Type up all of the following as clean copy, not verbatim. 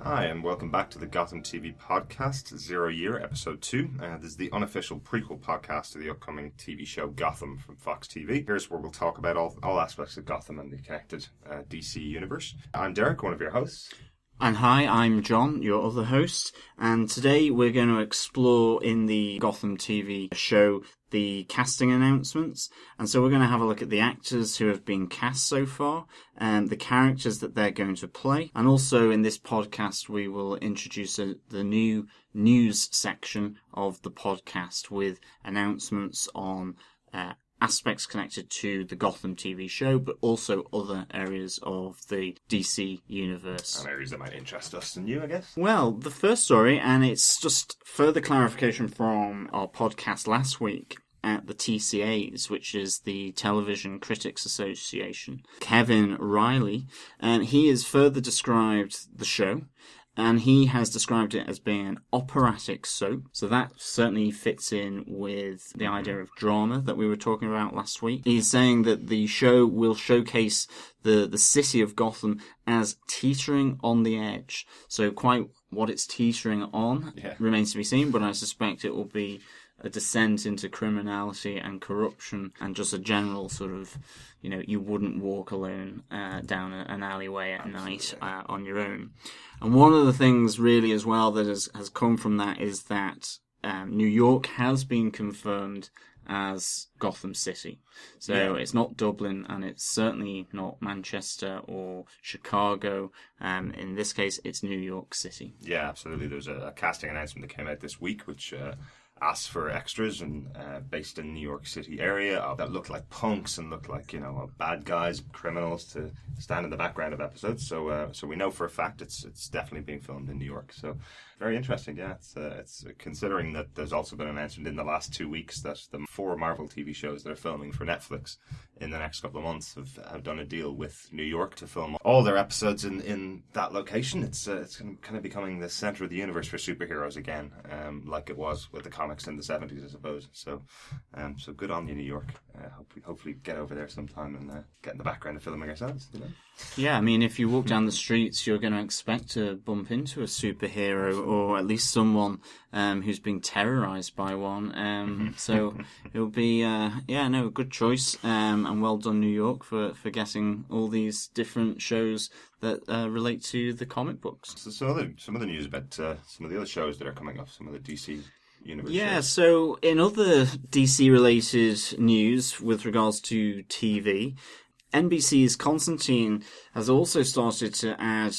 Hi, and welcome back to the Gotham TV podcast, 0 Year, episode 2. This is the unofficial prequel podcast to the upcoming TV show Gotham from Fox TV. Here's where we'll talk about all aspects of Gotham and the connected DC universe. I'm Derek, one of your hosts. And hi, I'm John, your other host, and today we're going to explore in the Gotham TV show the casting announcements. And so we're going to have a look at the actors who have been cast so far, and the characters that they're going to play. And also in this podcast we will introduce the new news section of the podcast with announcements on aspects connected to the Gotham TV show, but also other areas of the DC universe. And areas that might interest us and you, I guess. Well, the first story, and it's just further clarification from our podcast last week at the TCAs, which is the Television Critics Association. Kevin Riley, and he has further described the show, and he has described it as being an operatic soap. So that certainly fits in with the idea of drama that we were talking about last week. He's saying that the show will showcase the city of Gotham as teetering on the edge. So quite what it's teetering on remains to be seen, but I suspect it will be a descent into criminality and corruption and just a general sort of, you wouldn't walk alone down an alleyway at night on your own. And one of the things really as well that has come from that is that New York has been confirmed as Gotham City. So it's not Dublin, and it's certainly not Manchester or Chicago. In this case, it's New York City. Yeah, absolutely. There's a casting announcement that came out this week, which asked for extras and based in New York City area that look like punks and look like bad guys, criminals to stand in the background of episodes. So we know for a fact it's definitely being filmed in New York. So very interesting. Yeah, it's considering that there's also been an announcement in the last 2 weeks that the 4 Marvel TV shows that are filming for Netflix in the next couple of months have done a deal with New York to film all their episodes in that location. It's kind of becoming the center of the universe for superheroes again, like it was with the comics in the 70s, I suppose. So good on you, New York. Hopefully get over there sometime and get in the background of filming ourselves. Yeah, I mean, if you walk down the streets, you're going to expect to bump into a superhero or at least someone who's being terrorized by one. So it'll be, a good choice. And well done, New York, for getting all these different shows that relate to the comic books. So some of the news about some of the other shows that are coming up, some of the DC universe. Yeah, so in other DC-related news with regards to TV, NBC's Constantine has also started to add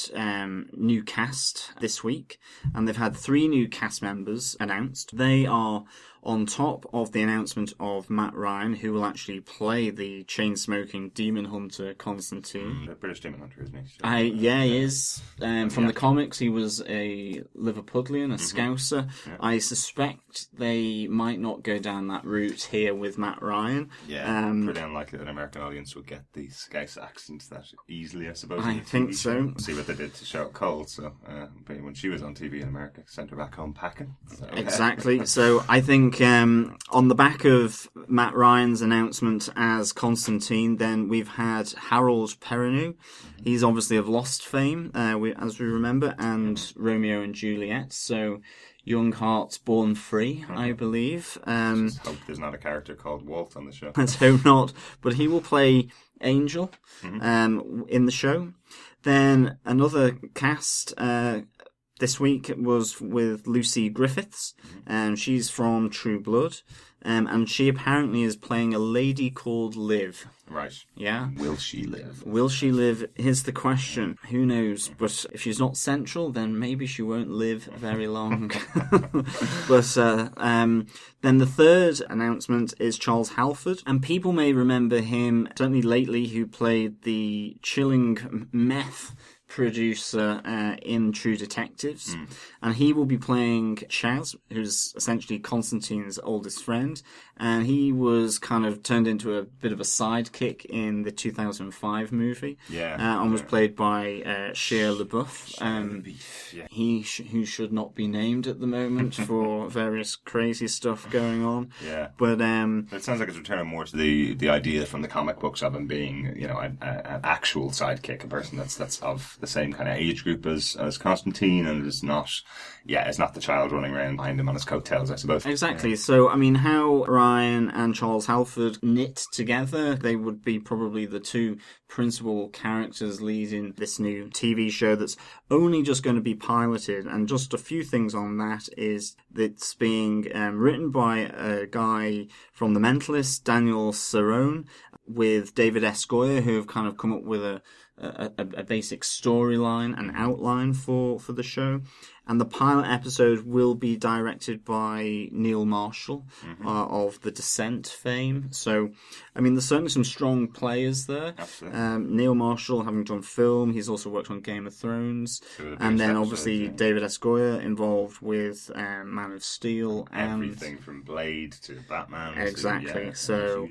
new cast this week, and they've had 3 new cast members announced. They are on top of the announcement of Matt Ryan, who will actually play the chain-smoking demon hunter Constantine. The British demon hunter, isn't he? He is. From the comics, he was a Liverpudlian, a Scouser. Yeah. I suspect they might not go down that route here with Matt Ryan. Yeah, pretty unlikely that an American audience would get the Scouse accent that easily, I suppose. I think so. See what they did to Cheryl Cole, so when she was on TV in America, sent her back home packing. So. Exactly. So I think on the back of Matt Ryan's announcement as Constantine, then we've had Harold Perrineau. He's obviously of Lost fame, as we remember, and Romeo and Juliet. So young hearts born free, I believe. Just hope there's not a character called Walt on the show. Let's hope not. But he will play Angel in the show. Then another cast this week was with Lucy Griffiths, and she's from True Blood, and she apparently is playing a lady called Liv. Right. Yeah. Will she live? Will she live? Here's the question. Who knows? But if she's not central, then maybe she won't live very long. But then the third announcement is Charles Halford, and people may remember him, certainly lately, who played the chilling meth producer in True Detectives, and he will be playing Chaz, who's essentially Constantine's oldest friend, and he was kind of turned into a bit of a sidekick in the 2005 movie, and was played by Shia LaBeouf. He who should not be named at the moment for various crazy stuff going on. Yeah, but it sounds like it's returning more to the idea from the comic books of him being, an actual sidekick, a person that's of the same kind of age group as Constantine, and it's not the child running around behind him on his coattails, I suppose. Exactly. Yeah. So, I mean, how Ryan and Charles Halford knit together, they would be probably the two principal characters leading this new TV show that's only just going to be piloted. And just a few things on that is it's being written by a guy from The Mentalist, Daniel Cerrone, with David S. Goyer, who have kind of come up with a basic storyline and outline for the show. And the pilot episode will be directed by Neil Marshall of The Descent fame. So, I mean, there's certainly some strong players there. Neil Marshall, having done film, he's also worked on Game of Thrones. And then, obviously, David S. Goyer involved with Man of Steel. And everything from Blade to Batman. Exactly. So,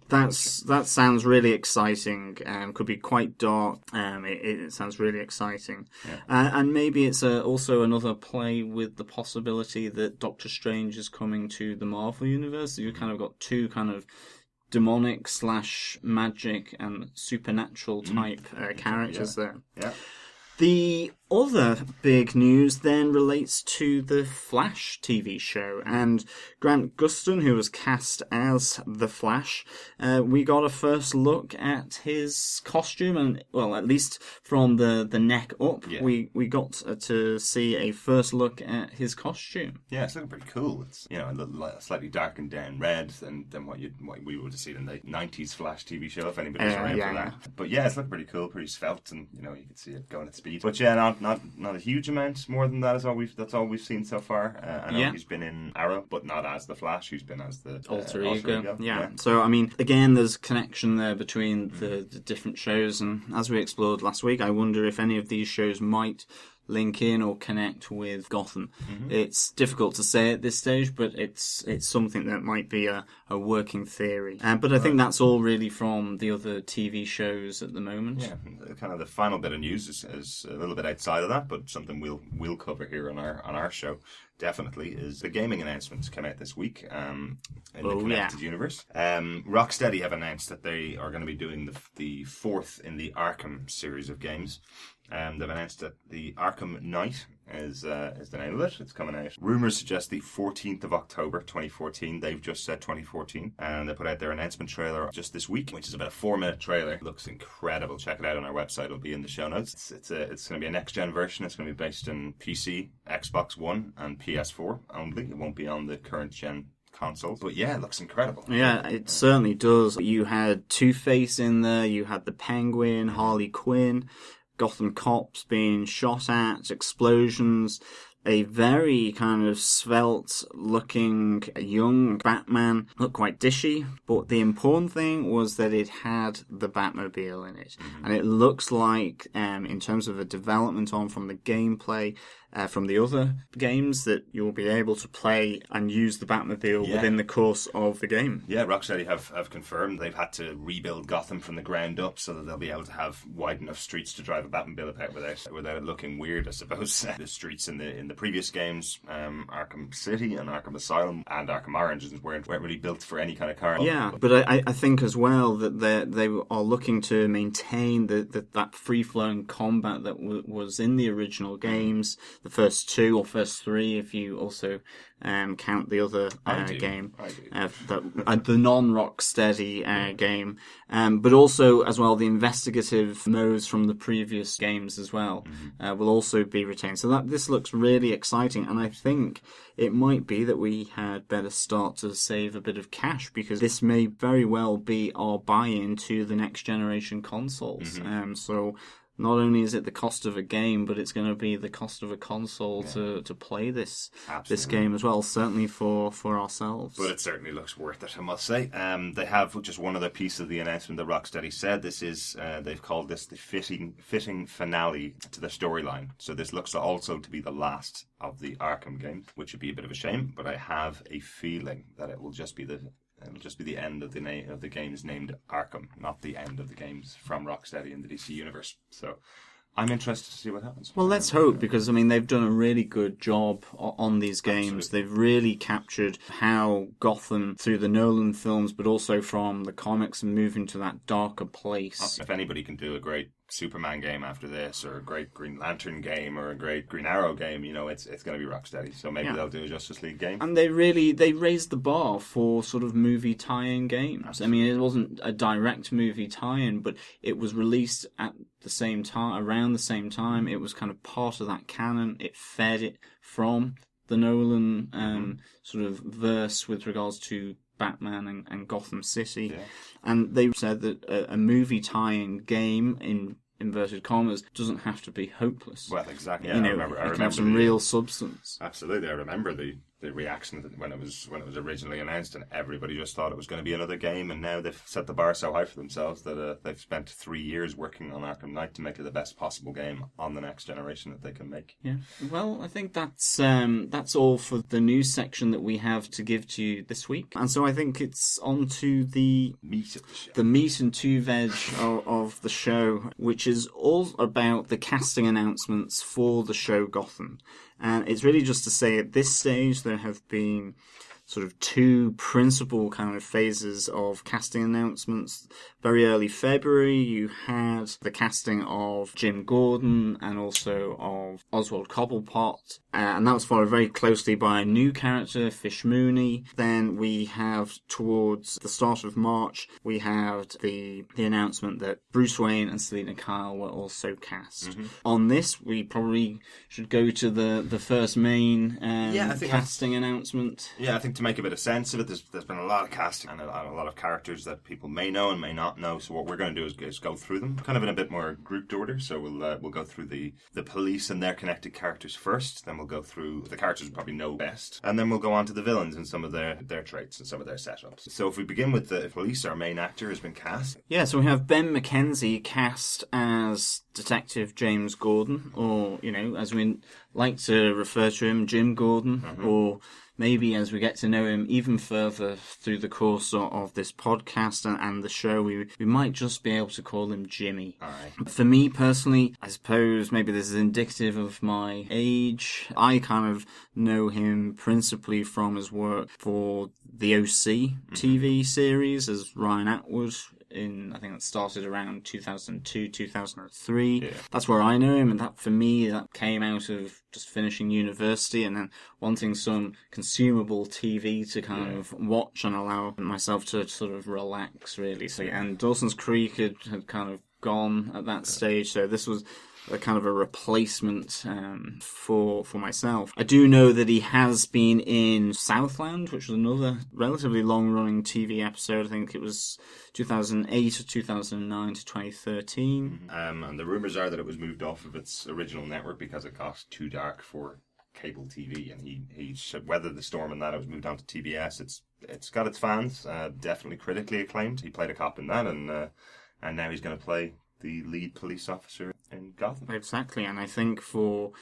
that sounds really exciting. Could be quite dark. It sounds really exciting. Yeah. And maybe it's also another play with the possibility that Doctor Strange is coming to the Marvel Universe. You've kind of got two kind of demonic / magic and supernatural type characters there. Yeah. The other big news then relates to the Flash TV show, and Grant Gustin, who was cast as the Flash, we got a first look at his costume, and well, at least from the neck up, we got to see a first look at his costume. Yeah, it's looking pretty cool. It's a little slightly darkened down red than what we would have seen in the '90s Flash TV show, if anybody's around for that. But yeah, it's looking pretty cool, pretty svelte, and you can see it going at speed. But yeah, not a huge amount more than that. That's all we've seen so far. I know he's been in Arrow, but not as the Flash. He's been as the alter ego. Yeah. So I mean, again, there's connection there between the different shows, and as we explored last week, I wonder if any of these shows might link in or connect with Gotham. It's difficult to say at this stage, but it's something that might be a working theory. But I think that's all really from the other TV shows at the moment. Yeah, kind of the final bit of news is a little bit outside of that, but something we'll cover here on our show. Definitely is the gaming announcements came out this week in the Connected Universe. Rocksteady have announced that they are going to be doing the fourth in the Arkham series of games. They've announced that the Arkham Knight is the name of it. It's coming out. Rumours suggest the 14th of October 2014. They've just said 2014. And they put out their announcement trailer just this week, which is about a 4-minute trailer. It looks incredible. Check it out on our website. It'll be in the show notes. It's going to be a next-gen version. It's going to be based in PC, Xbox One, and PS4 only. It won't be on the current-gen consoles. But yeah, it looks incredible. Yeah, it certainly does. You had Two-Face in there. You had the Penguin, Harley Quinn, Gotham cops being shot at, explosions, a very kind of svelte-looking young Batman. Looked quite dishy, but the important thing was that it had the Batmobile in it. And it looks like, in terms of a development on from the gameplay, from the other games, that you'll be able to play and use the Batmobile within the course of the game. Yeah, Rocksteady have confirmed they've had to rebuild Gotham from the ground up so that they'll be able to have wide enough streets to drive a Batmobile about without it looking weird, I suppose. The streets in the previous games, Arkham City and Arkham Asylum and Arkham Origins weren't really built for any kind of car. Yeah, but I think as well that they are looking to maintain that free-flowing combat that was in the original games. The first 2 or first 3, if you also count the other game, the non-Rocksteady game, but also as well the investigative modes from the previous games as well will also be retained. So this looks really exciting, and I think it might be that we had better start to save a bit of cash, because this may very well be our buy-in to the next generation consoles. So not only is it the cost of a game, but it's going to be the cost of a console to play this game as well, certainly for ourselves. But it certainly looks worth it, I must say. They have just one other piece of the announcement that Rocksteady said. This is, they've called this the fitting finale to the storyline. So this looks also to be the last of the Arkham games, which would be a bit of a shame, but I have a feeling that it will just be the end of the games named Arkham, not the end of the games from Rocksteady in the DC universe. So I'm interested to see what happens. Well, let's hope, because I mean they've done a really good job on these games. Absolutely. They've really captured how Gotham, through the Nolan films, but also from the comics, and moving to that darker place. If anybody can do a great Superman game after this, or a great Green Lantern game, or a great Green Arrow game, it's going to be Rocksteady. So maybe they'll do a Justice League game. And they raised the bar for sort of movie tie-in games. Absolutely. I mean, it wasn't a direct movie tie-in, but it was released at the same time, around the same time. It was kind of part of that canon. It fed it from the Nolan sort of verse with regards to Batman and Gotham City. Yeah. And they said that a movie tie-in game, in inverted commas, doesn't have to be hopeless. Well, exactly. Yeah, I remember it can have some real substance. Absolutely. I remember the reaction when it was originally announced, and everybody just thought it was going to be another game, and now they've set the bar so high for themselves that they've spent 3 years working on Arkham Knight to make it the best possible game on the next generation that they can make. Yeah. Well, I think that's all for the news section that we have to give to you this week, and so I think it's on to the meat of the show. The meat and two veg of the show, which is all about the casting announcements for the show Gotham. And it's really just to say at this stage there have been sort of two principal kind of phases of casting announcements. Very early February, you had the casting of Jim Gordon and also of Oswald Cobblepot, and that was followed very closely by a new character, Fish Mooney. Then we have, towards the start of March, we have the announcement that Bruce Wayne and Selina Kyle were also cast. Mm-hmm. On this, we probably should go to the first main casting announcement. Yeah, I think to make a bit of sense of it, there's been a lot of casting and a lot of characters that people may know and may not know. So what we're going to do is go through them, kind of in a bit more grouped order. So we'll go through the police and their connected characters first. Then we'll go through the characters we probably know best, and then we'll go on to the villains and some of their traits and some of their setups. So if we begin with the police, our main actor has been cast. Yeah, so we have Ben McKenzie cast as Detective James Gordon, or as we like to refer to him, Jim Gordon, or maybe as we get to know him even further through the course of this podcast and the show, we might just be able to call him Jimmy. All right. For me personally, I suppose maybe this is indicative of my age. I kind of know him principally from his work for the OC TV series as Ryan Atwood. I think that started around 2002, 2003. Yeah. That's where I know him, and that for me, that came out of just finishing university and then wanting some consumable TV to kind of watch and allow myself to sort of relax, really. So, and Dawson's Creek had kind of gone at that stage, so this was a kind of a replacement for myself. I do know that he has been in Southland, which was another relatively long-running TV episode. I think it was 2008 or 2009 to 2013. And the rumours are that it was moved off of its original network because it got too dark for cable TV, and he weathered the storm in that. It was moved on to TBS. It's got its fans, definitely critically acclaimed. He played a cop in that, and now he's going to play the lead police officer in Gotham. Exactly, and I think for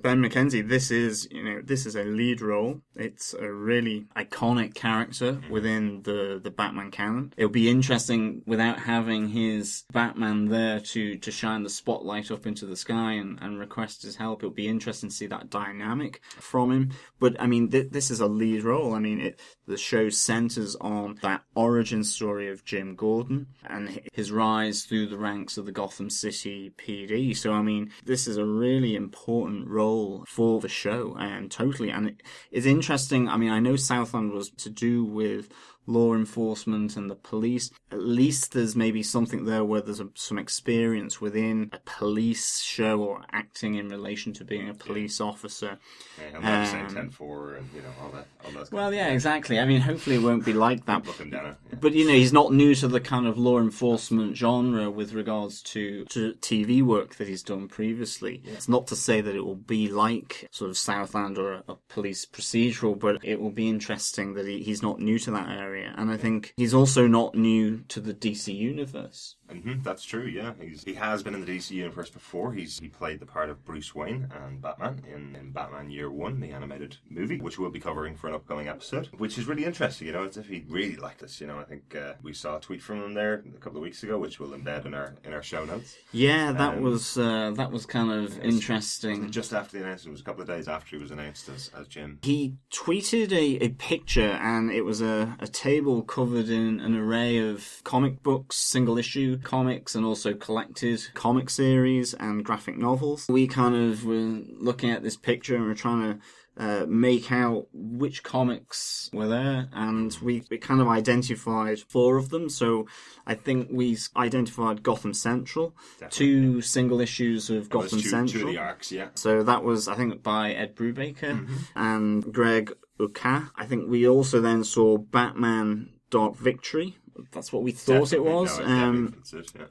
Ben McKenzie, this is a lead role. It's a really iconic character within the Batman canon. It'll be interesting without having his Batman there to shine the spotlight up into the sky and request his help. It'll be interesting to see that dynamic from him. But I mean, this is a lead role. I mean, the show centers on that origin story of Jim Gordon and his rise through the ranks of the Gotham City PD. So I mean, this is a really important role for the show, and totally. And it's interesting. I mean, I know Southland was to do with law enforcement and the police. At least there's maybe something there where there's some experience within a police show or acting in relation to being a police officer. Yeah, and never saying 10-4 and all that. Well, yeah, exactly. I mean, hopefully it won't be like that. Looking down it. Yeah. But he's not new to the kind of law enforcement genre with regards to TV work that he's done previously. Yeah. It's not to say that it will be like sort of Southland or a police procedural, but it will be interesting that he's not new to that area. And I think he's also not new to the DC universe. That's true, yeah. He has been in the DC universe before. He played the part of Bruce Wayne and Batman in Batman Year One, the animated movie, which we'll be covering for an upcoming episode, which is really interesting. It's if he really liked this. I think we saw a tweet from him there a couple of weeks ago, which we'll embed in our show notes. Yeah, that was kind of interesting. Just after the announcement, it was a couple of days after he was announced as Jim. He tweeted a picture, and it was a table covered in an array of comic books, single issue issue comics and also collected comic series and graphic novels. We kind of were looking at this picture and we're trying to make out which comics were there, and we kind of identified 4 of them. So I think we identified Gotham Central, definitely, 2 single issues of Gotham Central. 2 of the arcs, yeah. So that was, I think, by Ed Brubaker and Greg Uka. I think we also then saw Batman Dark Victory. That's what we thought it was. And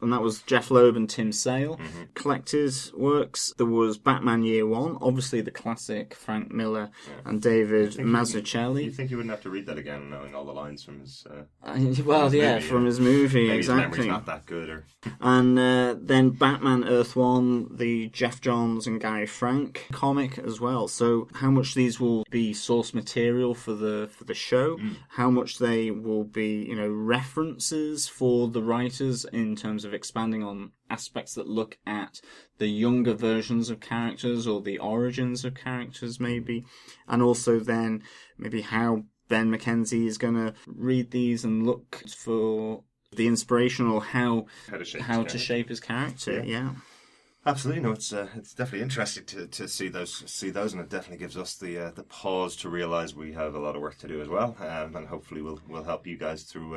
that was Jeff Loeb and Tim Sale. Collected works, there was Batman Year One, obviously the classic Frank Miller and David Mazzucchelli. You think you wouldn't have to read that again, knowing all the lines from his from his movie, maybe exactly. His memory's not that good. And then Batman Earth One, the Jeff Johns and Gary Frank comic as well. So how much these will be source material for the show, how much they will be, references for the writers in terms of expanding on aspects that look at the younger versions of characters or the origins of characters maybe, and also then maybe how Ben McKenzie is going to read these and look for the inspiration or how to shape his character. Yeah. Absolutely, no. It's definitely interesting to see those, and it definitely gives us the pause to realise we have a lot of work to do as well, and hopefully we'll help you guys through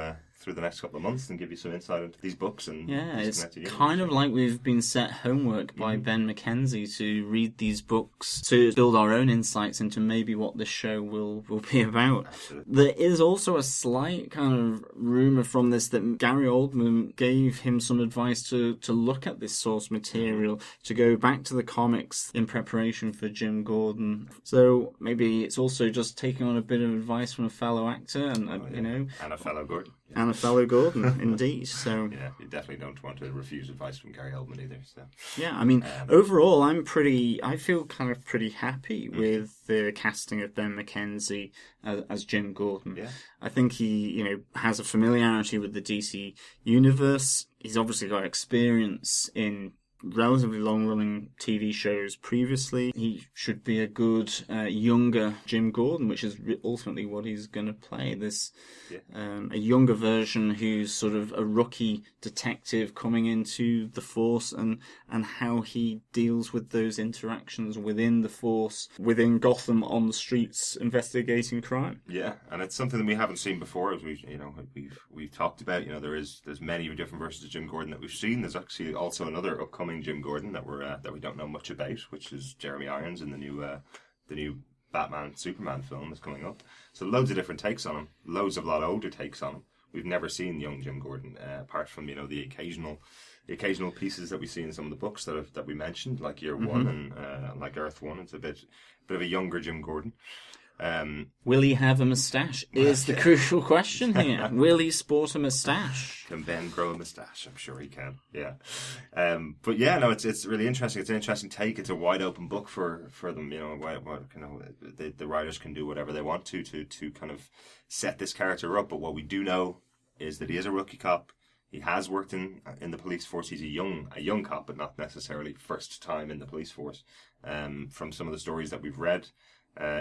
the next couple of months and give you some insight into these books. And it's kind of like we've been set homework by Ben McKenzie to read these books to build our own insights into maybe what this show will be about. Absolutely. There is also a slight kind of rumour from this that Gary Oldman gave him some advice to look at this source material, to go back to the comics in preparation for Jim Gordon. So maybe it's also just taking on a bit of advice from a fellow actor and a fellow Gordon. Yeah. And a fellow Gordon, indeed. So yeah, you definitely don't want to refuse advice from Gary Oldman either. So yeah, I mean, overall, I feel kind of pretty happy with the casting of Ben McKenzie as Jim Gordon. Yeah. I think he, has a familiarity with the DC universe. He's obviously got experience in relatively long-running TV shows previously. He should be a good younger Jim Gordon, which is ultimately what he's going to play. This a younger version who's sort of a rookie detective coming into the force, and how he deals with those interactions within the force, within Gotham on the streets, investigating crime. Yeah, and it's something that we haven't seen before, as we've talked about. There's many different versions of Jim Gordon that we've seen. There's actually also another upcoming Jim Gordon that we don't know much about, which is Jeremy Irons in the new Batman Superman film that's coming up. So loads of different takes on him, loads of a lot older takes on him. We've never seen young Jim Gordon, apart from the occasional pieces that we see in some of the books that we mentioned, like Year One and like Earth One. It's a bit of a younger Jim Gordon. Will he have a moustache? Is the crucial question here. Will he sport a moustache? Can Ben grow a moustache? I'm sure he can. Yeah. But yeah, no, it's really interesting. It's an interesting take. It's a wide open book for them. The writers can do whatever they want to kind of set this character up. But what we do know is that he is a rookie cop. He has worked in the police force. He's a young cop, but not necessarily first time in the police force. From some of the stories that we've read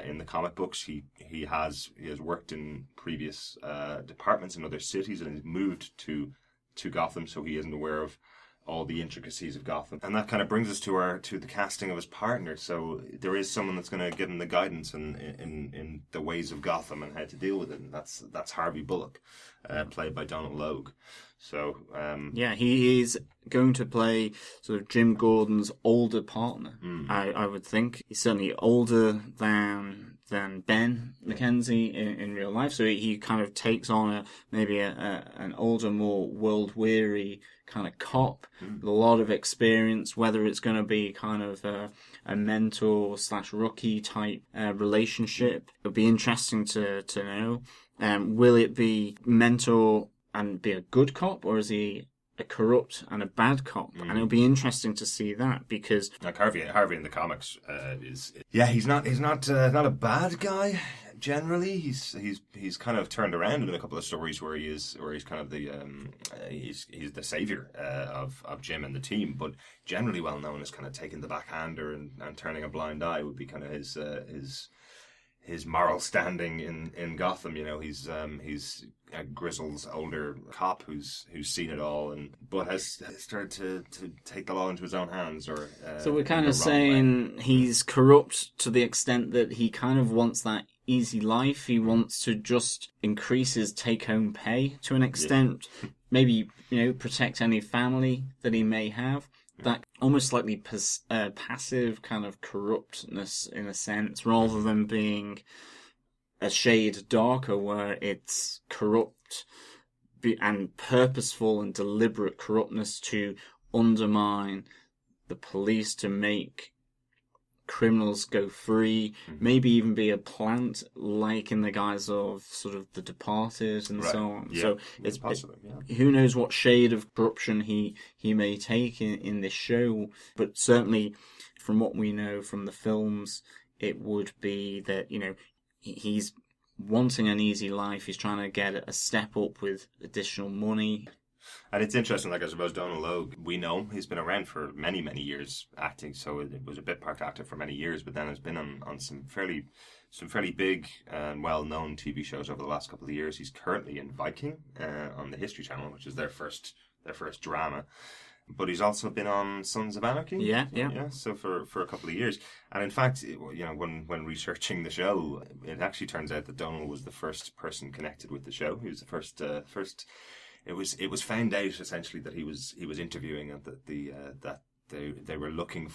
in the comic books, he has worked in previous departments in other cities, and he's moved to Gotham, so he isn't aware of all the intricacies of Gotham. And that kind of brings us to the casting of his partner. So there is someone that's going to give him the guidance in the ways of Gotham and how to deal with it, and that's Harvey Bullock, played by Donald Logue. So he is going to play sort of Jim Gordon's older partner. I would think he's certainly older than Ben McKenzie in real life. So he kind of takes on maybe an older, more world-weary kind of cop with a lot of experience. Whether it's going to be kind of a mentor/rookie type relationship, it'll be interesting to know. Will it be mentor and be a good cop, or is he a corrupt and a bad cop? And it'll be interesting to see that, because like Harvey in the comics he's not a bad guy generally. He's kind of turned around in a couple of stories where he's kind of the he's the savior of Jim and the team, but generally well known as kind of taking the backhander and turning a blind eye would be kind of his his moral standing in Gotham. You know, he's a grizzled older cop who's seen it all, but has started to take the law into his own hands. Or so we're kind in of the wrong saying way. he's corrupt to the extent that he kind of wants that easy life. He wants to just increase his take-home pay to an extent. Maybe, protect any family that he may have. That almost slightly passive kind of corruptness in a sense, rather than being a shade darker where it's corrupt and purposeful and deliberate corruptness to undermine the police, to make criminals go free, maybe even be a plant like in the guise of sort of The Departed and so on. Yeah. So it's possible. who knows what shade of corruption he may take in this show, but certainly from what we know from the films, it would be that, he's wanting an easy life. He's trying to get a step up with additional money. And it's interesting, like I suppose Donal Logue, we know he's been around for many, many years acting, so it was a bit part actor for many years, but then has been on some fairly big and well-known TV shows over the last couple of years. He's currently in Viking on the History Channel, which is their first drama. But he's also been on Sons of Anarchy. Yeah. So for a couple of years, and in fact, when researching the show, it actually turns out that Donal was the first person connected with the show. He was the first. It was found out essentially that he was interviewing and that they were looking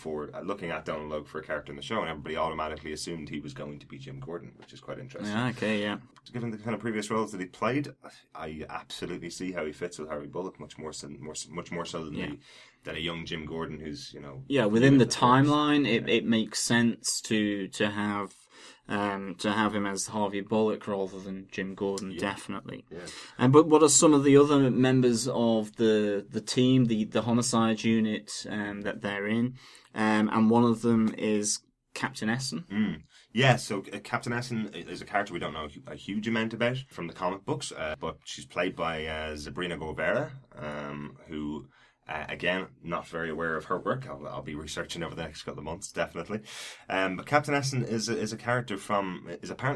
at Donal Logue for a character in the show, and everybody automatically assumed he was going to be Jim Gordon, which is quite interesting. Yeah, okay, yeah. Given the kind of previous roles that he played, I absolutely see how he fits with Harry Bullock much more so than than a young Jim Gordon who's within the timeline, it makes sense to have him as Harvey Bullock rather than Jim Gordon, definitely. Yeah. But what are some of the other members of the team, the homicide unit that they're in? And one of them is Captain Essen. Yeah, so Captain Essen is a character we don't know a huge amount about from the comic books, but she's played by Sabrina Guevara, who... again, not very aware of her work. I'll be researching over the next couple of months, definitely. But Captain Essen is apparently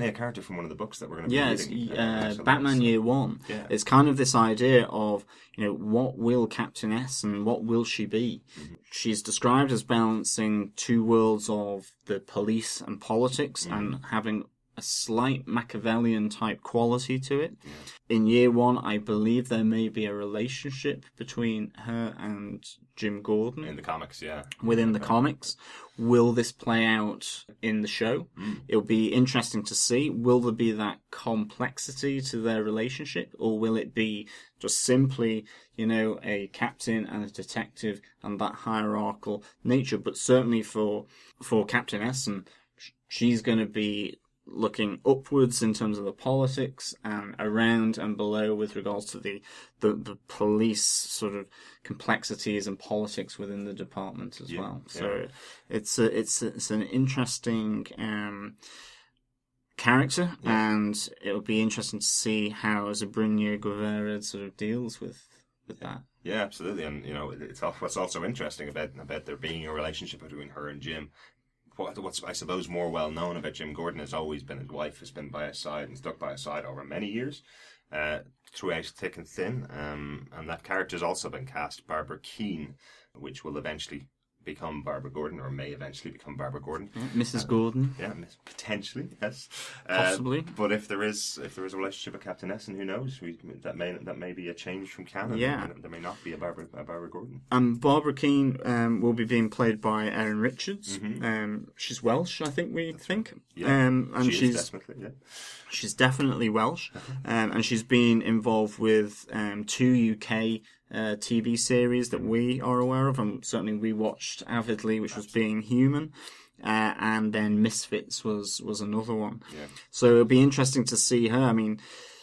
a character from one of the books that we're going to be reading. It's Batman Year One. Yeah. It's kind of this idea of, what will Captain Essen, what will she be? Mm-hmm. She's described as balancing two worlds of the police and politics and having a slight Machiavellian type quality to it. Yeah. In Year One, I believe there may be a relationship between her and Jim Gordon. In the comics, yeah. Within the comics. Will this play out in the show? It'll be interesting to see. Will there be that complexity to their relationship? Or will it be just simply, a captain and a detective and that hierarchical nature? But certainly for Captain Essen, she's going to be looking upwards in terms of the politics and around and below with regards to the police sort of complexities and politics within the department as well. So it's an interesting character, and it'll be interesting to see how Sabrina Guevara sort of deals with that. Yeah, absolutely, and what's also interesting about there being a relationship between her and Jim. What's I suppose more well known about Jim Gordon has always been his wife has been by his side and stuck by his side over many years, throughout thick and thin. And that character's also been cast, Barbara Keane, which will eventually become Barbara Gordon, or may eventually become Barbara Gordon. Yeah, Mrs. Gordon. Yeah, potentially, yes. Possibly. But if there is a relationship with Captain Essen, who knows? That may be a change from canon. Yeah. There may not be a Barbara Gordon. Barbara Keane will be being played by Erin Richards. Mm-hmm. She's Welsh, I think we think. Yeah, and she's definitely Welsh. And she's been involved with 2 UK TV series that we are aware of, and certainly we watched avidly, which was Being Human, and then Misfits was another one. Yeah. So it'll be interesting to see her. I mean,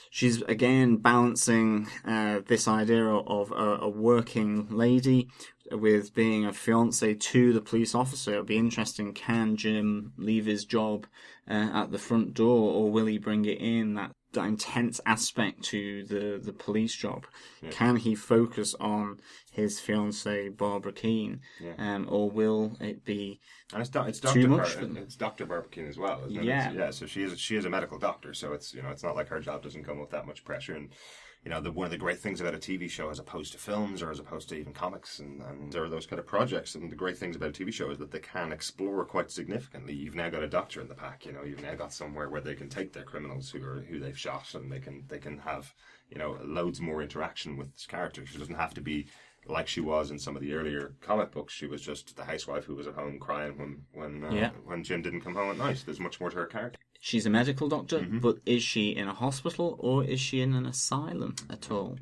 she's again balancing this idea of a working lady with being a fiance to the police officer. It'll be interesting. Can Jim leave his job at the front door, or will he bring it in? intense aspect to the police job. Yeah. Can he focus on his fiancée Barbara Keane, or will it be it's too much for them? It's Dr. Barbara Keane as well, isn't it? Yeah. So she is a medical doctor, so it's it's not like her job doesn't come with that much pressure. And one of the great things about a TV show, as opposed to films or as opposed to even comics and there are those kind of projects, and the great things about a TV show is that they can explore quite significantly. You've now got a doctor in the pack. You've now got somewhere where they can take their criminals who they've shot, and they can have loads more interaction with this character. She doesn't have to be like she was in some of the earlier comic books. She was just the housewife who was at home crying when Jim didn't come home at night. There's much more to her character. She's a medical doctor, but is she in a hospital or is she in an asylum at all?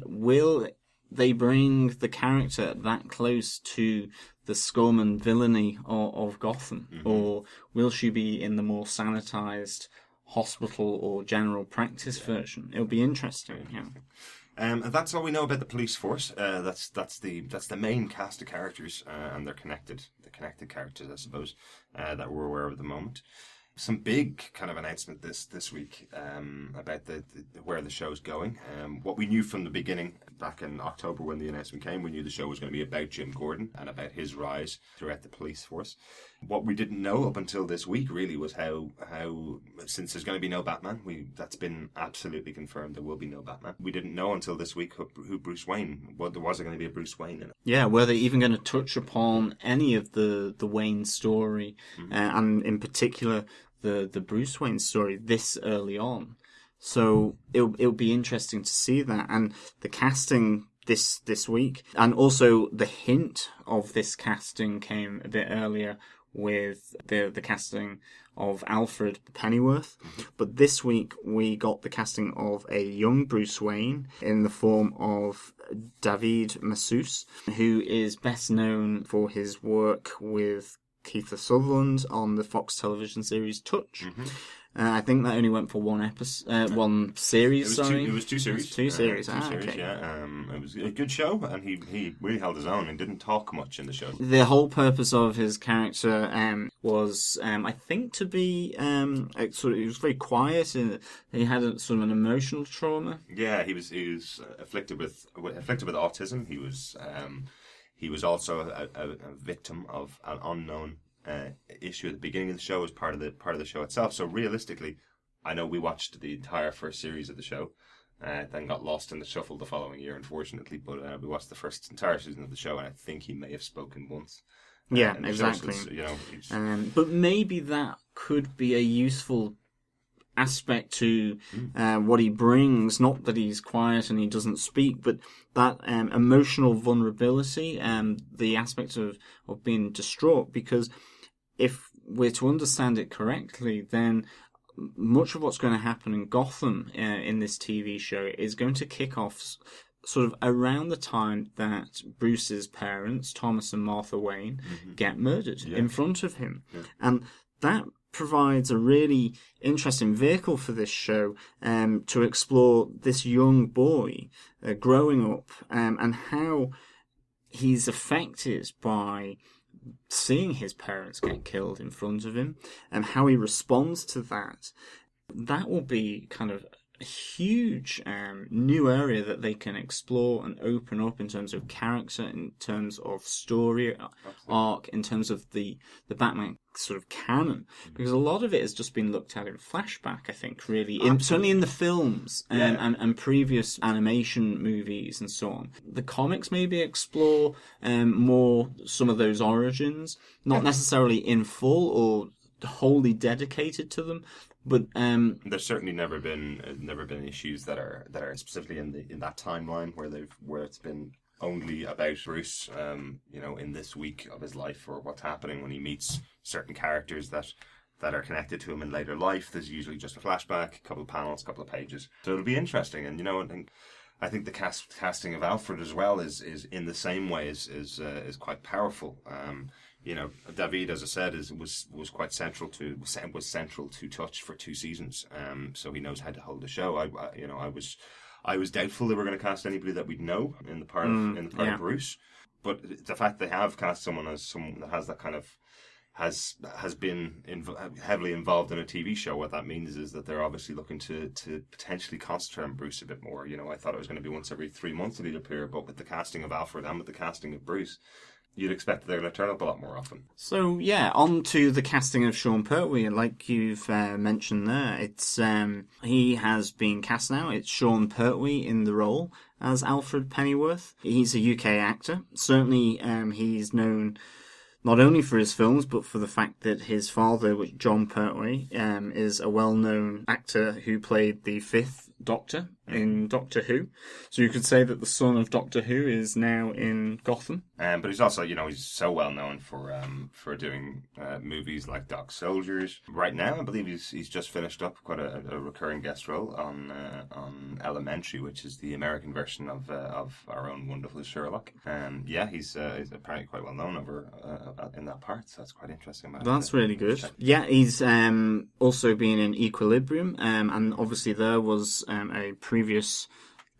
Will they bring the character that close to the scum and villainy of Gotham? Or will she be in the more sanitized hospital or general practice version? It'll be interesting, And that's all we know about the police force. That's the main cast of characters, and they're connected characters, I suppose, that we're aware of at the moment. Some big kind of announcement this week about the where the show's going. What we knew from the beginning, back in October when the announcement came, we knew the show was going to be about Jim Gordon and about his rise throughout the police force. What we didn't know up until this week really was how since there's going to be no Batman, that's been absolutely confirmed. There will be no Batman. We didn't know until this week who Bruce Wayne. Well, there wasn't going to be a Bruce Wayne in it. Yeah, were they even going to touch upon any of the Wayne story, and in particular the Bruce Wayne story this early on? So it'll be interesting to see that, and the casting this week, and also the hint of this casting came a bit earlier with the casting of Alfred Pennyworth. But this week we got the casting of a young Bruce Wayne in the form of David Mazouz, who is best known for his work with Kiefer Sutherland on the Fox television series Touch. I think that only went for one episode, one series. It was two series. Two series. Okay. Yeah. It was a good show, and he really held his own and didn't talk much in the show. The whole purpose of his character was, I think, to be he was very quiet, and he had sort of an emotional trauma. Yeah, he was afflicted with autism. He was also a victim of an unknown issue at the beginning of the show as part of the show itself. So realistically, I know we watched the entire first series of the show, then got lost in the shuffle the following year, unfortunately. But we watched the first entire season of the show, and I think he may have spoken once. Yeah, exactly. So, but maybe that could be a useful aspect to what he brings. Not that he's quiet and he doesn't speak, but that emotional vulnerability and the aspect of being distraught. Because if we're to understand it correctly, then much of what's going to happen in Gotham in this TV show is going to kick off sort of around the time that Bruce's parents, Thomas and Martha Wayne, get murdered in front of him. And that provides a really interesting vehicle for this show to explore this young boy growing up and how he's affected by seeing his parents get killed in front of him and how he responds to that. That will be kind of a huge new area that they can explore and open up in terms of character, in terms of story arc, in terms of the Batman sort of canon, because a lot of it has just been looked at in flashback, I think, really, certainly in the films and previous animation movies and so on. The comics maybe explore more some of those origins, not necessarily in full or wholly dedicated to them, but there's certainly never been issues that are specifically in that timeline where it's been only about Bruce, in this week of his life, or what's happening when he meets certain characters that are connected to him in later life. There's usually just a flashback, a couple of panels, a couple of pages. So it'll be interesting, and I think the casting of Alfred as well is in the same way is quite powerful. David, as I said, was quite central to Touch for 2 seasons. So he knows how to hold the show. I was doubtful they were going to cast anybody that we'd know in the part of Bruce, but the fact they have cast someone that has that kind of has been heavily involved in a TV show. What that means is that they're obviously looking to potentially concentrate on Bruce a bit more. I thought it was going to be once every 3 months that he'd appear, but with the casting of Alfred and with the casting of Bruce, you'd expect that they're going to turn up a lot more often. So yeah, on to the casting of Sean Pertwee. Like you've mentioned there, it's he has been cast now. It's Sean Pertwee in the role as Alfred Pennyworth. He's a UK actor. Certainly, he's known not only for his films, but for the fact that his father, John Pertwee, is a well-known actor who played the Fifth Doctor in Doctor Who. So you could say that the son of Doctor Who is now in Gotham. But he's also, he's so well known for doing movies like Dog Soldiers. Right now, I believe he's just finished up quite a recurring guest role on Elementary, which is the American version of our own wonderful Sherlock. He's apparently quite well known over in that part. So that's quite interesting. That's really good. Yeah, he's also been in Equilibrium, and obviously there was a previous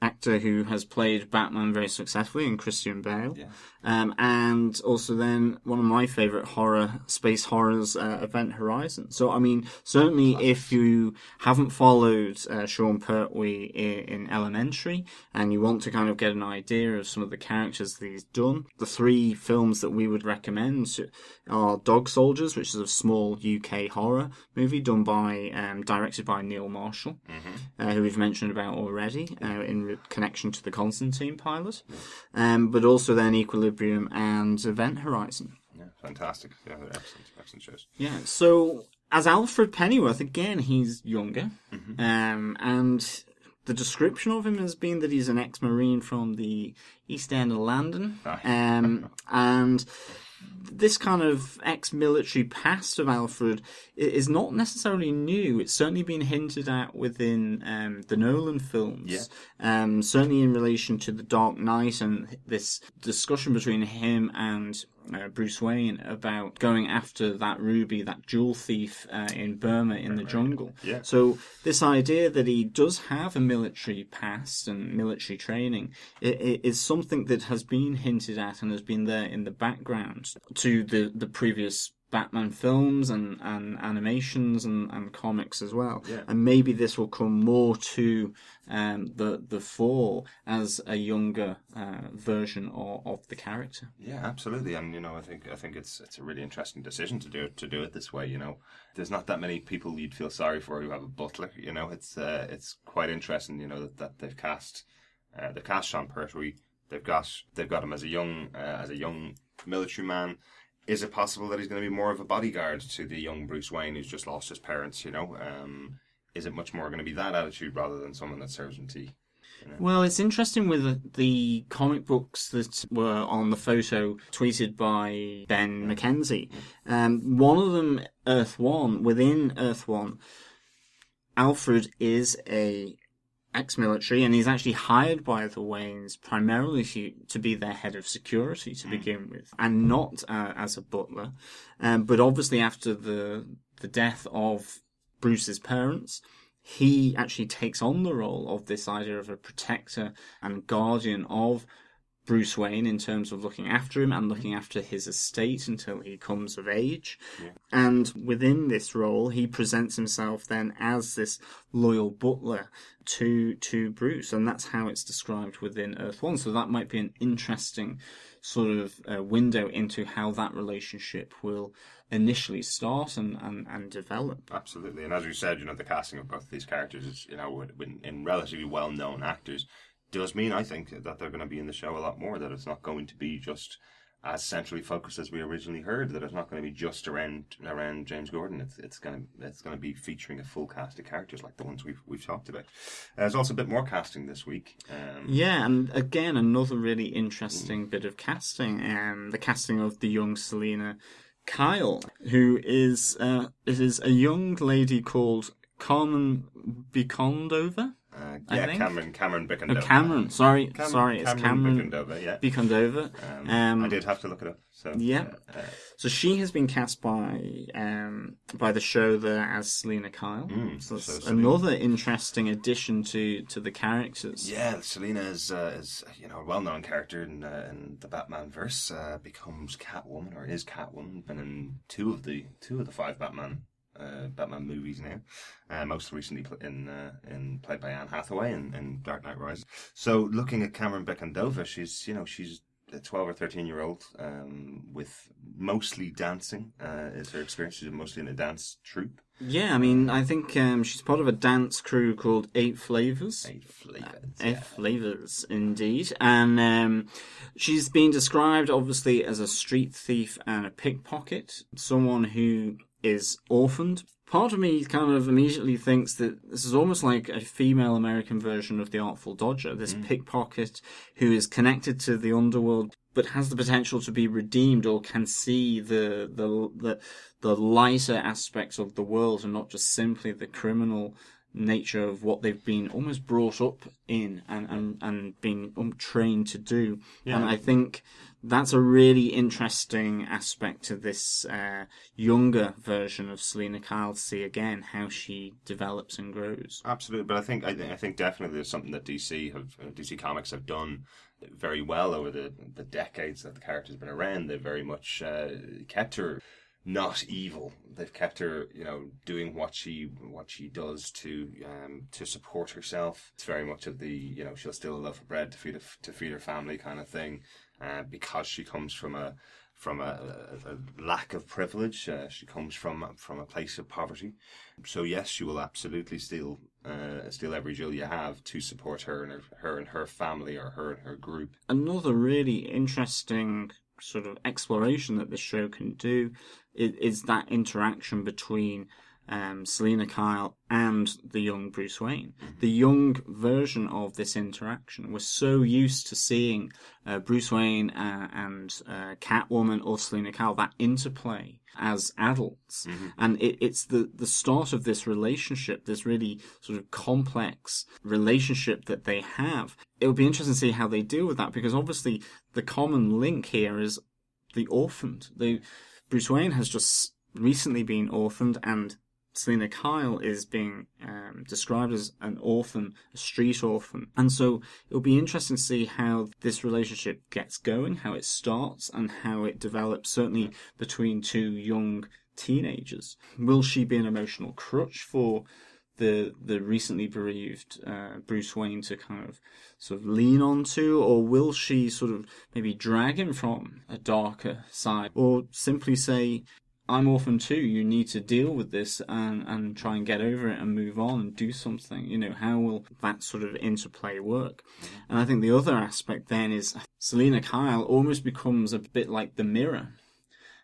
actor who has played Batman very successfully in Christian Bale. Yeah. And also then one of my favourite space horrors, Event Horizon. So, I mean, certainly if you haven't followed Sean Pertwee in Elementary and you want to kind of get an idea of some of the characters that he's done, the 3 films that we would recommend are Dog Soldiers, which is a small UK horror movie directed by Neil Marshall, who we've mentioned about already in connection to the Constantine pilot, but also then Equilibrium and Event Horizon. Yeah, fantastic. Yeah, they're excellent shows. Yeah, so as Alfred Pennyworth, again, he's younger, and the description of him has been that he's an ex-Marine from the East End of London, and this kind of ex-military past of Alfred is not necessarily new. It's certainly been hinted at within the Nolan films. Yeah. Certainly in relation to The Dark Knight and this discussion between him and Bruce Wayne about going after that ruby, that jewel thief in Burma in the jungle. Yeah. So this idea that he does have a military past and military training is something that has been hinted at and has been there in the background to the previous Batman films and animations and comics as well. Yeah. And maybe this will come more to the fore as a younger version of the character. Yeah, absolutely. And I think it's a really interesting decision to do it this way. There's not that many people you'd feel sorry for who have a butler. It's quite interesting. That they've cast Sean Pertwee. They've got him as a young military man. Is it possible that he's going to be more of a bodyguard to the young Bruce Wayne who's just lost his parents, Is it much more going to be that attitude rather than someone that serves him tea? Well, it's interesting with the comic books that were on the photo tweeted by Ben McKenzie. One of them, Earth One, within Earth One, Alfred is a ex-military, and he's actually hired by the Waynes primarily to be their head of security to begin with, and not as a butler. But obviously after the death of Bruce's parents, he actually takes on the role of this idea of a protector and guardian of Bruce Wayne in terms of looking after him and looking after his estate until he comes of age. Yeah. And within this role, he presents himself then as this loyal butler to Bruce, and that's how it's described within Earth One. So that might be an interesting sort of window into how that relationship will initially start and develop. Absolutely. And as you said, the casting of both of these characters is, in relatively well-known actors, does mean, I think, that they're going to be in the show a lot more, that it's not going to be just as centrally focused as we originally heard, that it's not going to be just around James Gordon. It's going to be featuring a full cast of characters like the ones we've talked about. There's also a bit more casting this week. And again, another really interesting bit of casting, the casting of the young Selena Kyle, who is a young lady called Carmen Bicondova. I think. Cameron Oh, Bickendova. Cameron. Sorry, it's Cameron Bickendova, yeah. Bickendova. I did have to look it up. So Yeah. So she has been cast by the show there as Selena Kyle. So it's another interesting addition to the characters. Yeah, Selena is a well-known character in the Batman verse. Becomes Catwoman, or is Catwoman, and in two of the 5 Batman movies now. Most recently played by Anne Hathaway in Dark Knight Rises. So looking at Cameron Bickendova, she's a 12 or 13-year-old with mostly dancing is her experience. She's mostly in a dance troupe. Yeah, I mean, I think she's part of a dance crew called 8 Flavors. 8 Flavors. 8 Flavors, indeed. And she's been described, obviously, as a street thief and a pickpocket. Someone who is orphaned. Part of me kind of immediately thinks that this is almost like a female American version of the Artful Dodger, this pickpocket who is connected to the underworld but has the potential to be redeemed or can see the lighter aspects of the world and not just simply the criminal nature of what they've been almost brought up in and been trained to do. Yeah. And I think that's a really interesting aspect to this younger version of Selena Kyle, to see again how she develops and grows. Absolutely, but I think definitely there's something that DC Comics have done very well over the decades that the character's been around. They've very much kept her not evil. They've kept her, doing what she does to support herself. It's very much of the, she'll steal a loaf of bread to feed her family kind of thing, because she comes from a lack of privilege. She comes from a place of poverty. So yes, she will absolutely steal every jewel you have to support her and her family, or her and her group. Another really interesting sort of exploration that this show can do is that interaction between Selena Kyle and the young Bruce Wayne. The young version of this interaction. We're so used to seeing Bruce Wayne and Catwoman or Selena Kyle, that interplay as adults. And it's the start of this relationship, this really sort of complex relationship that they have. It'll be interesting to see how they deal with that, because obviously the common link here is the orphaned. Bruce Wayne has just recently been orphaned, and Selena Kyle is being described as an orphan, a street orphan. And so it'll be interesting to see how this relationship gets going, how it starts, and how it develops, certainly between two young teenagers. Will she be an emotional crutch for the recently bereaved Bruce Wayne to kind of sort of lean onto, or will she sort of maybe drag him from a darker side, or simply say, I'm orphan too, you need to deal with this and try and get over it and move on and do something. How will that sort of interplay work? And I think the other aspect then is Selena Kyle almost becomes a bit like the mirror,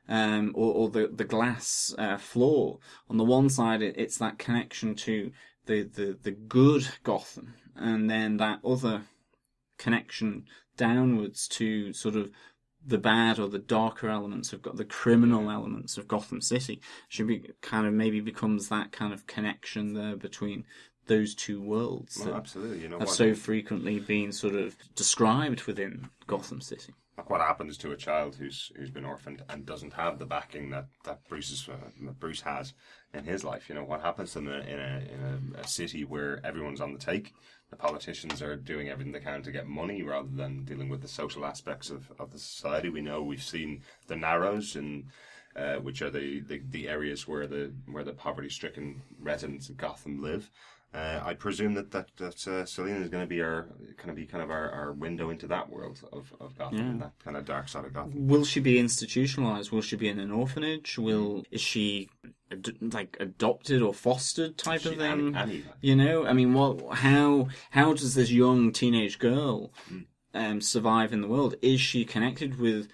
or the glass floor. On the one side, it's that connection to the good Gotham, and then that other connection downwards to sort of the bad or the darker elements of the criminal elements of Gotham City. She maybe becomes that kind of connection there between those two worlds. Well, absolutely. Have so frequently been sort of described within Gotham City. Like what happens to a child who's been orphaned and doesn't have the backing that Bruce has in his life? What happens to them in a city where everyone's on the take? The politicians are doing everything they can to get money rather than dealing with the social aspects of the society. We've seen the Narrows, which are the areas where the poverty-stricken residents of Gotham live. I presume that Selena is going to be our window into that world of Gotham, and that kind of dark side of Gotham. Will she be institutionalized? Will she be in an orphanage? Is she adopted or fostered type of thing? I mean, how does this young teenage girl survive in the world? Is she connected with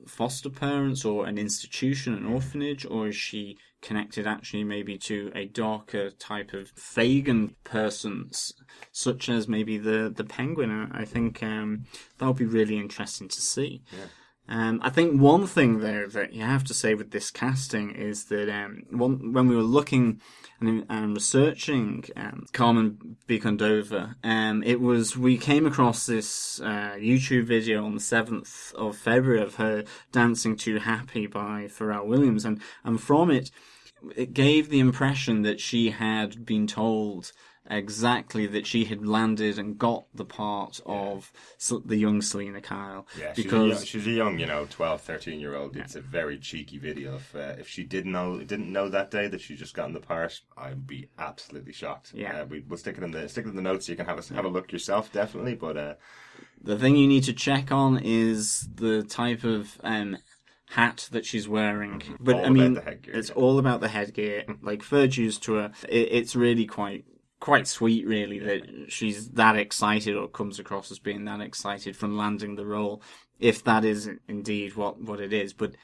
foster parents or an institution, an orphanage, or is she connected actually maybe to a darker type of Fagin persons, such as maybe the Penguin? I think that'll be really interesting to see. I think one thing, though, that you have to say with this casting is that when we were looking and researching Carmen Bicondova, we came across this YouTube video on the 7th of February of her dancing to Happy by Pharrell Williams, and from it gave the impression that she had been told exactly that she had landed and got the part of the young Selena Kyle. Yeah, because she's a young, 12, 13-year-old. It's a very cheeky video. If she didn't know that day that she just gotten the part, I'd be absolutely shocked. Yeah, we'll stick it in the notes so you can have a look yourself, definitely. But the thing you need to check on is the type of hat that she's wearing. But all I mean, about the headgear, it's all about the headgear. Like, fair dues to her. It's really quite sweet, really, that she's that excited, or comes across as being that excited from landing the role, if that is indeed what it is. But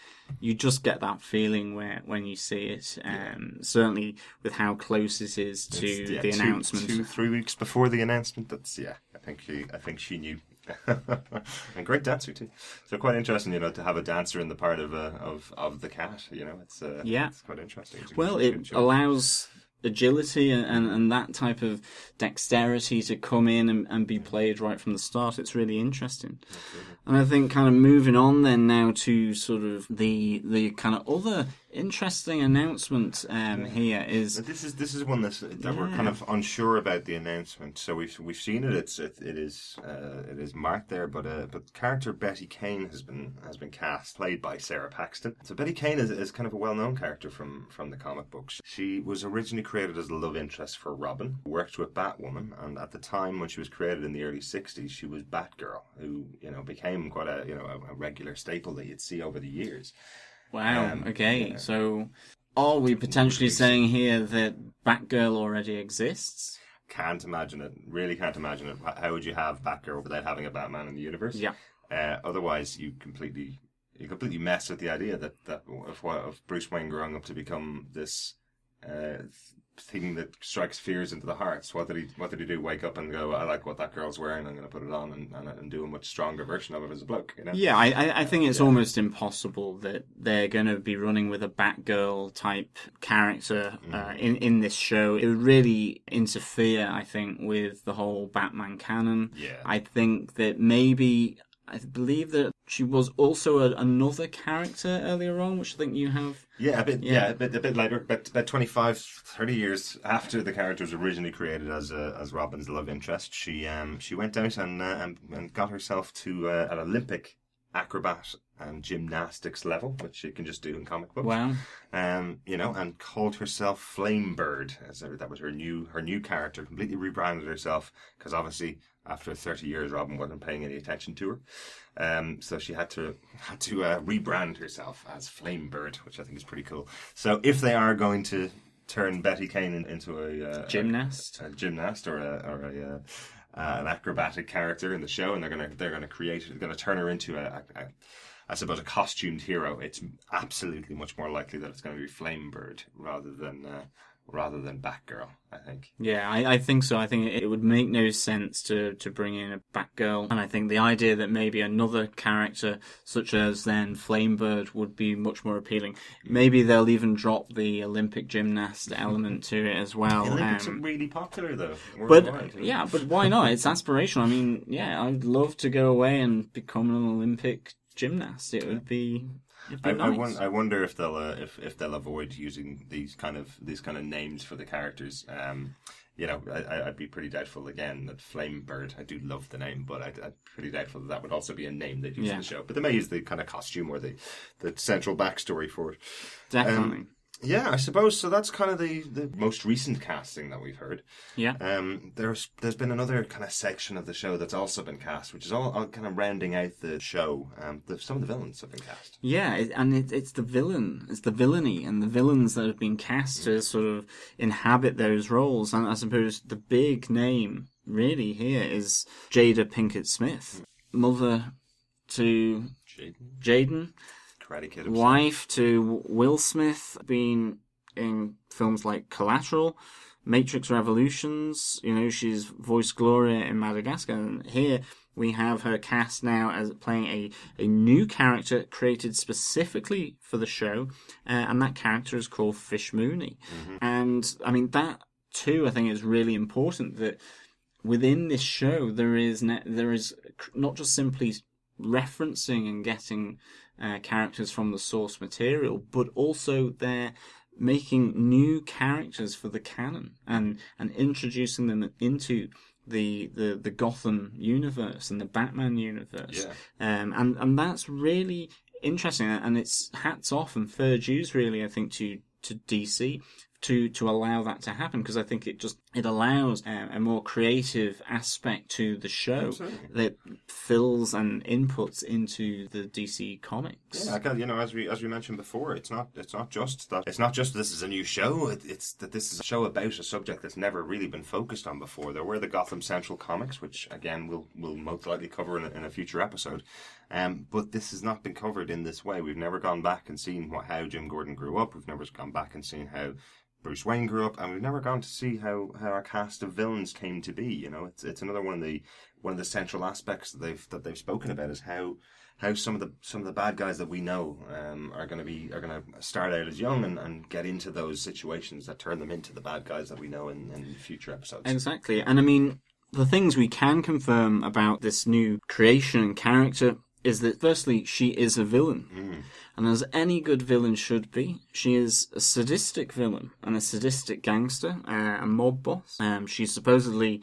you just get that feeling when you see it, certainly with how close it is to the announcement. 2-3 weeks before the announcement. I think she knew. And great dancer too. So quite interesting, to have a dancer in the part of the cat. It's quite interesting. It allows agility and that type of dexterity to come in and be played right from the start. It's really interesting. Absolutely. And I think kind of moving on then now to sort of the kind of other interesting announcement here is this is one that we're kind of unsure about the announcement. So we've seen it. It is marked there, but character Betty Kane has been cast, played by Sarah Paxton. So Betty Kane is kind of a well-known character from the comic books. She was originally created as a love interest for Robin, worked with Batwoman, and at the time when she was created in the early 60s, she was Batgirl, who became quite a regular staple that you'd see over the years. Wow, okay. So are we potentially saying here that Batgirl already exists? Can't imagine it. Really can't imagine it. How would you have Batgirl without having a Batman in the universe? Yeah. Otherwise, you completely mess with the idea that of Bruce Wayne growing up to become this thing that strikes fears into the hearts. What did he do? Wake up and go, I like what that girl's wearing, I'm going to put it on and do a much stronger version of it as a bloke, Yeah, I think it's almost impossible that they're going to be running with a Batgirl type character in this show. It would really interfere, I think, with the whole Batman canon. Yeah. I think that maybe, I believe that she was also another character earlier on, which I think you have. Yeah, a bit later, about 25, 30 years after the character was originally created as Robin's love interest, she went out and got herself to an Olympic acrobat and gymnastics level, which you can just do in comic books. Wow. And called herself Flame Bird. That was her new character. Completely rebranded herself because obviously after 30 years, Robin wasn't paying any attention to her. So she had to rebrand herself as Flame Bird, which I think is pretty cool. So if they are going to turn Betty Kane into a gymnast, or an acrobatic character in the show, and they're gonna turn her into I suppose a costumed hero, it's absolutely much more likely that it's going to be Flame Bird rather than Batgirl, I think. Yeah, I think so. I think it would make no sense to bring in a Batgirl, and I think the idea that maybe another character such as then Flame Bird would be much more appealing. Maybe they'll even drop the Olympic gymnast element to it as well. The Olympics are really popular though. But why not? It's aspirational. I mean, yeah, I'd love to go away and become an Olympic gymnast. It would be. Nice. I wonder if they'll avoid using these kind of names for the characters. I'd be pretty doubtful again that Flame Bird. I do love the name, but I'd pretty doubtful that would also be a name they'd use in the show. But they may use the kind of costume or the central backstory for it. Definitely. Yeah, I suppose so. That's kind of the most recent casting that we've heard. Yeah. There's been another kind of section of the show that's also been cast, which is all kind of rounding out the show. Some of the villains have been cast. Yeah, it's the villain, it's the villainy, and the villains that have been cast to sort of inhabit those roles. And I suppose the big name really here is Jada Pinkett Smith, mother to Jaden. Wife to Will Smith, been in films like Collateral, Matrix Revolutions. She's voiced Gloria in Madagascar. And here, we have her cast now as playing a new character created specifically for the show, and that character is called Fish Mooney. And I mean, that too, I think, is really important, that within this show there is not just simply referencing and getting characters from the source material, but also they're making new characters for the canon and introducing them into the Gotham universe and the Batman universe. And that's really interesting, and it's hats off and fair dues, really, I think, to DC to allow that to happen, because I think it allows a more creative aspect to the show. Absolutely. That fills and inputs into the DC comics. Yeah, as we mentioned before, it's not just this is a new show. It's that this is a show about a subject that's never really been focused on before. There were the Gotham Central comics, which again we'll most likely cover in a future episode. But this has not been covered in this way. We've never gone back and seen how Jim Gordon grew up. We've never gone back and seen how Bruce Wayne grew up, and we've never gone to see how our cast of villains came to be. You know, it's another one of the central aspects that they've spoken about, is how some of the bad guys that we know are going to start out as young and get into those situations that turn them into the bad guys that we know in future episodes. Exactly, and I mean, the things we can confirm about this new creation and character is that, firstly, she is a villain. And as any good villain should be, she is a sadistic villain and a sadistic gangster, a mob boss. She's supposedly,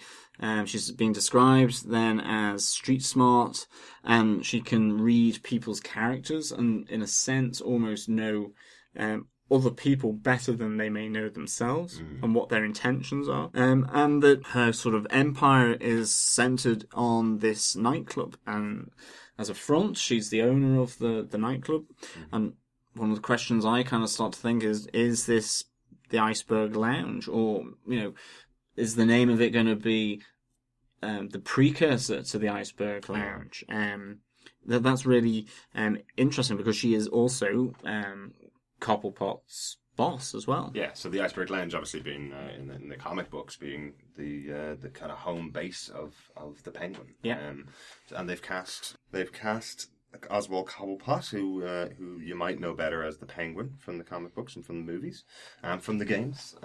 she's been described then as street smart, and she can read people's characters and, in a sense, almost know other people better than they may know themselves and what their intentions are. And that her sort of empire is centered on this nightclub, and as a front, she's the owner of the nightclub. And one of the questions I kind of start to think is this the Iceberg Lounge? Or, you know, is the name of it going to be the precursor to the Iceberg Lounge? That's really interesting, because she is also Cobblepot's boss as well. Yeah, so the Iceberg Lounge, obviously being in the comic books, being the kind of home base of the Penguin. Yeah, and they've cast Oswald Cobblepot, who you might know better as the Penguin from the comic books and from the movies, and from the games.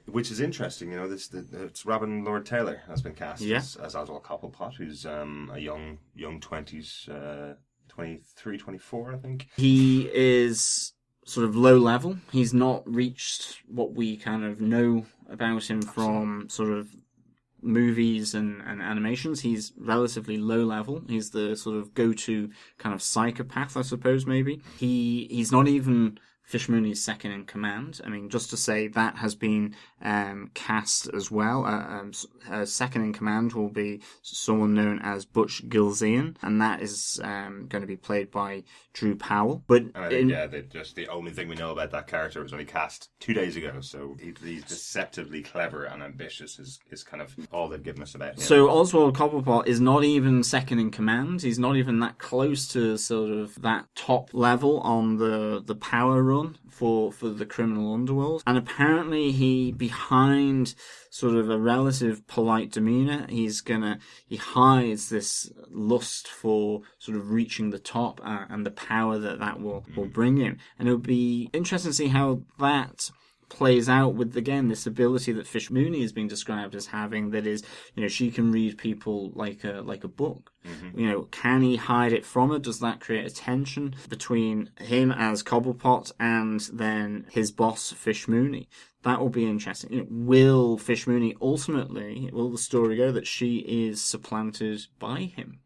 Which is interesting, you know. It's Robin Lord Taylor has been cast as Oswald Cobblepot, who's a young 20s, 23, 24, I think. He is sort of low level. He's not reached what we kind of know about him from sort of movies and animations. He's relatively low level. He's the sort of go-to kind of psychopath, I suppose, maybe. He's not even Fish Mooney's second in command. I mean, just to say that has been cast as well. Second in command will be someone known as Butch Gilzean, and that is going to be played by Drew Powell. But the only thing we know about that character was only cast 2 days ago. So he's deceptively clever and ambitious. Is kind of all they've given us about him. So Oswald Cobblepot is not even second in command. He's not even that close to sort of that top level on the power run for the criminal underworld. And apparently he, behind sort of a relative polite demeanour, he hides this lust for sort of reaching the top and the power that will bring him. And it'll be interesting to see how that plays out with, again, this ability that Fish Mooney has been described as having, that is, you know, she can read people like a book. You know, can he hide it from her? Does that create a tension between him as Cobblepot and then his boss, Fish Mooney? That will be interesting. You know, will Fish Mooney ultimately, will the story go that she is supplanted by him?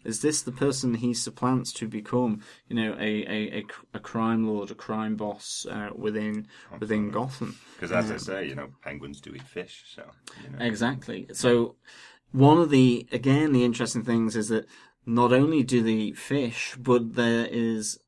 Is this the person he supplants to become, you know, a crime lord, a crime boss within Gotham? Because as I say, you know, penguins do eat fish, so you know. Exactly. So one of the interesting things is that not only do they eat fish, but there is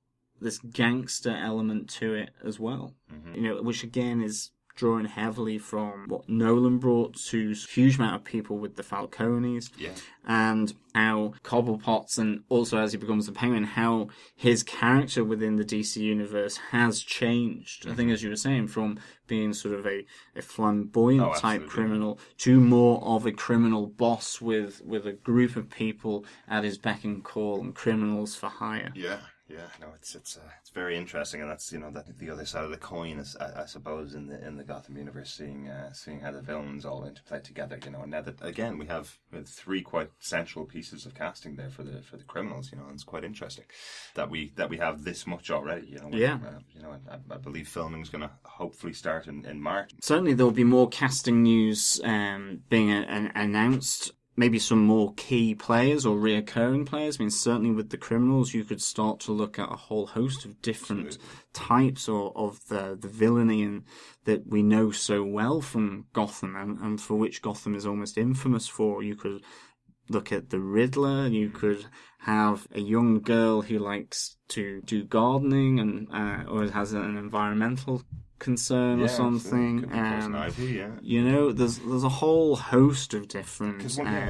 this gangster element to it as well. You know, which again is drawing heavily from what Nolan brought to a huge amount of people with the Falcones. Yeah. And how Cobblepot's, and also as he becomes the Penguin, how his character within the DC universe has changed. I think, as you were saying, from being sort of a flamboyant type criminal to more of a criminal boss with a group of people at his beck and call and criminals for hire. Yeah. Yeah, no, it's very interesting, and that's that the other side of the coin is, I suppose, in the Gotham universe, seeing how the villains all interplay together. And now that again we have 3 quite central pieces of casting there for the criminals. And it's quite interesting that we have this much already. I believe filming is going to hopefully start in March. Certainly, there will be more casting news being announced. Maybe some more key players or reoccurring players. I mean, certainly with the criminals, you could start to look at a whole host of different types of the villainy and that we know so well from Gotham and for which Gotham is almost infamous for. You could look at the Riddler. You could have a young girl who likes to do gardening and or has an environmental concern or something. Ivy, there's a whole host of different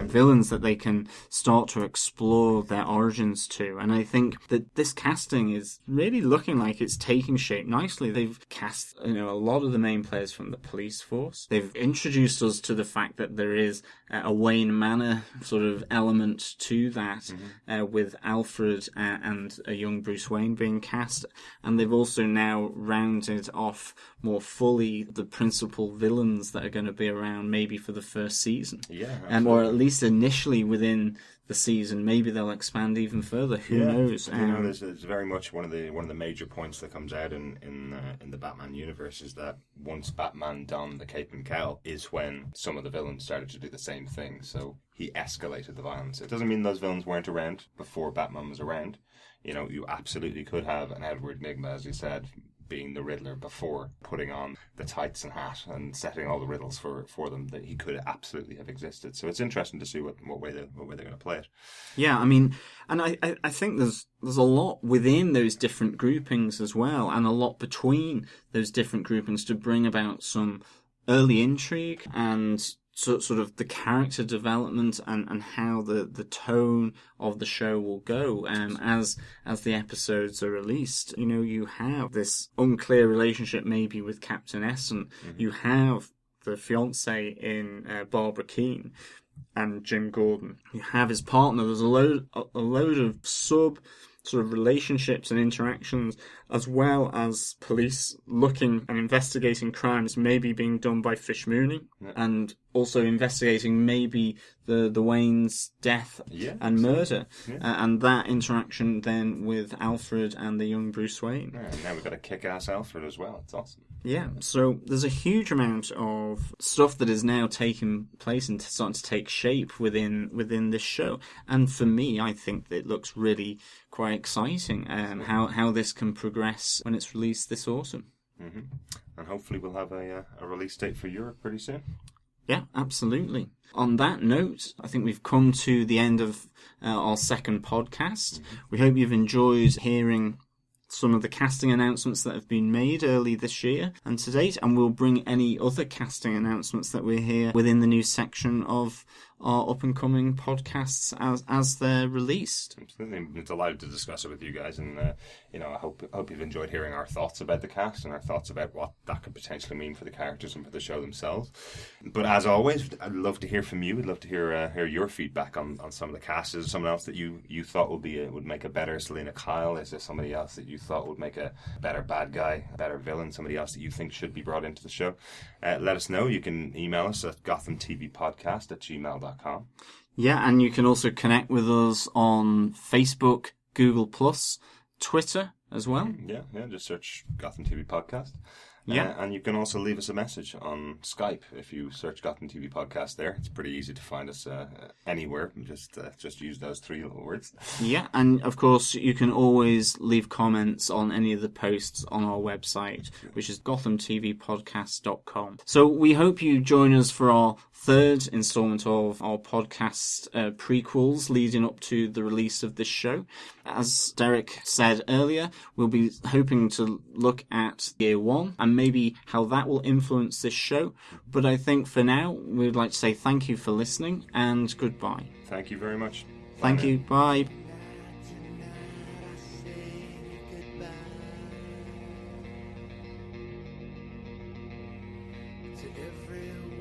villains that they can start to explore their origins to, and I think that this casting is really looking like it's taking shape nicely. They've cast a lot of the main players from the police force. They've introduced us to the fact that there is a Wayne Manor sort of element to that, with Alfred and a young Bruce Wayne being cast, and they've also now rounded off more fully the principal villains that are going to be around maybe for the first season. Or at least initially within the season. Maybe they'll expand even further. Who knows? There's very much one of the major points that comes out in the Batman universe is that once Batman donned the cape and cowl is when some of the villains started to do the same thing. So he escalated the violence. It doesn't mean those villains weren't around before Batman was around. You absolutely could have an Edward Nygma, as you said, being the Riddler before putting on the tights and hat and setting all the riddles for them, that he could absolutely have existed. So it's interesting to see what way they're going to play it. Yeah, I mean, and I think there's a lot within those different groupings as well, and a lot between those different groupings to bring about some early intrigue and sort of the character development and how the tone of the show will go as the episodes are released. You have this unclear relationship maybe with Captain Essent. You have the fiancée in Barbara Keane and Jim Gordon. You have his partner. There's a load of sort of relationships and interactions, as well as police looking and investigating crimes maybe being done by Fish Mooney, and also investigating maybe the Wayne's death and murder, and that interaction then with Alfred and the young Bruce Wayne. Now we've got a kick-ass Alfred as well. It's awesome. Yeah, so there's a huge amount of stuff that is now taking place and starting to take shape within this show. And for me, I think that it looks really quite exciting how this can progress when it's released this autumn. And hopefully we'll have a release date for Europe pretty soon. Yeah, absolutely. On that note, I think we've come to the end of our second podcast. We hope you've enjoyed hearing some of the casting announcements that have been made early this year and to date, and we'll bring any other casting announcements that we hear within the news section of our up-and-coming podcasts as they're released. Absolutely. I'm delighted to discuss it with you guys, and I hope you've enjoyed hearing our thoughts about the cast and our thoughts about what that could potentially mean for the characters and for the show themselves. But as always, I'd love to hear from you. I'd love to hear your feedback on some of the cast. Is there someone else that you thought would make a better Selena Kyle? Is there somebody else that you thought would make a better bad guy, a better villain, somebody else that you think should be brought into the show? Let us know. You can email us at gothamtvpodcast@gmail.com. Yeah, and you can also connect with us on Facebook, Google+, Twitter as well. Yeah, just search Gotham TV Podcast. Yeah. And you can also leave us a message on Skype if you search Gotham TV Podcast there. It's pretty easy to find us anywhere. Just use those 3 little words. Yeah, and of course you can always leave comments on any of the posts on our website, which is gothamtvpodcast.com. So we hope you join us for our third installment of our podcast prequels leading up to the release of this show. As Derek said earlier, we'll be hoping to look at year 1 and and maybe how that will influence this show. But I think for now, we would like to say thank you for listening, and goodbye. Thank you very much. Thank you. Bye. To everyone